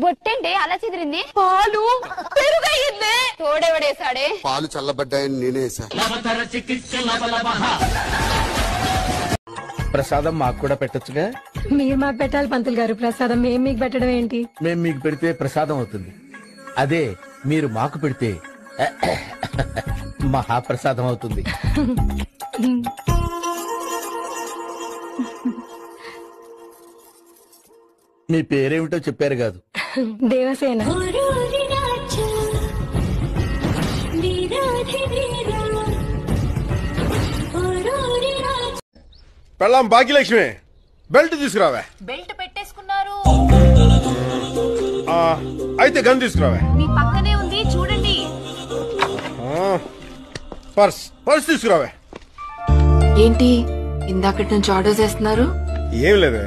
బొట్టండి అలా చెదిరింది. పాలు పెరుగయ్యింది. తోడెవడేసాడే? పాలు చల్లబడ్డాయని నేనే వేసా. ప్రసాదం మాకు కూడా పెట్టొచ్చుగా. మీరు మాకు పెట్టాలి పంతులు గారు. ప్రసాదం మేము మీకు పెట్టడం ఏంటి? మేము మీకు పెడితే ప్రసాదం అవుతుంది. అదే మీరు మాకు పెడితే మహాప్రసాదం అవుతుంది. మీ పేరేమిటో చెప్పారు కాదు. దేవసేన. పెళ్ళాం భాగ్యలక్ష్మి బెల్ట్ తీసుకురావే. బెల్ట్ పెట్టేసుకున్నారు. అయితే గన్ తీసుకురావే. మీ పక్కనే ఉంది చూడండి. పర్స్ తీసుకురావే. ఏంటి ఇందాకటి నుంచి ఆర్డర్స్ చేస్తున్నారు? ఏం లేదే,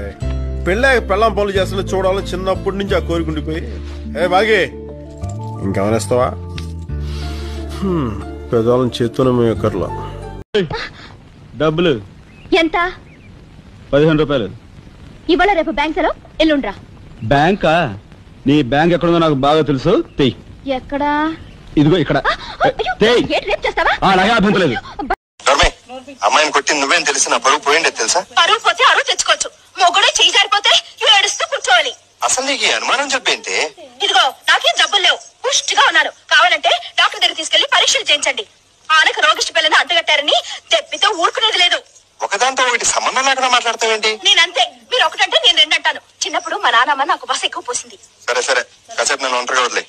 పెళ్ళాం పనులు చేస్తున్నా చూడాలని చిన్నప్పటి నుంచి ఆ కోరికుండిపోయి. ఏ బాగి ఇంకేమనేస్తావా? పెదాలను చేత్తోనే మేము ఎక్కర్లా. డబ్బులు ఎంత? 15 రూపాయలు. ఇవాళ రేపు బ్యాంక్ సెలవు, ఎల్లుండ్రా. బ్యాంకా? నీ బ్యాంక్ ఎక్కడుందో నాకు బాగా తెలుసు. తెయ్. ఎక్కడా? ఇదిగో ఇక్కడ. అలాగే అభ్యంతలేదు. అమ్మాయిని కొట్టి నువ్వేం తెలుసు? నా పరువు పోయిండే తెలుసా? పరువు పోతే అరువు తెచ్చుకోవచ్చు. మొగుడే చేయి జారిపోతే ఏడుస్తూ కూర్చోవాలి. అసలు నీకు ఈ అనుమానం చెప్పేంటి? ఇదిగో నాకేం జబ్బులు లేవు, పుష్టిగా ఉన్నాను. కావాలంటే డాక్టర్ దగ్గర తీసుకెళ్లి పరీక్షలు చేయించండి. ఆనకు రోగిష్టి పిల్లని అడ్డుగట్టారని తెప్పితో ఊరుకునేది లేదు. ఒకదాంతో ఒకటి సంబంధం లేకుండా మాట్లాడతావేంటి? నేనంతే, మీరు ఒకటంటే నేను రెండంటాను. చిన్నప్పుడు మా నాన్నమ్మ నాకు బస్ ఎక్కువ పోసింది. సరే కాసేపు నేను ఒంటరిగా వదిలే.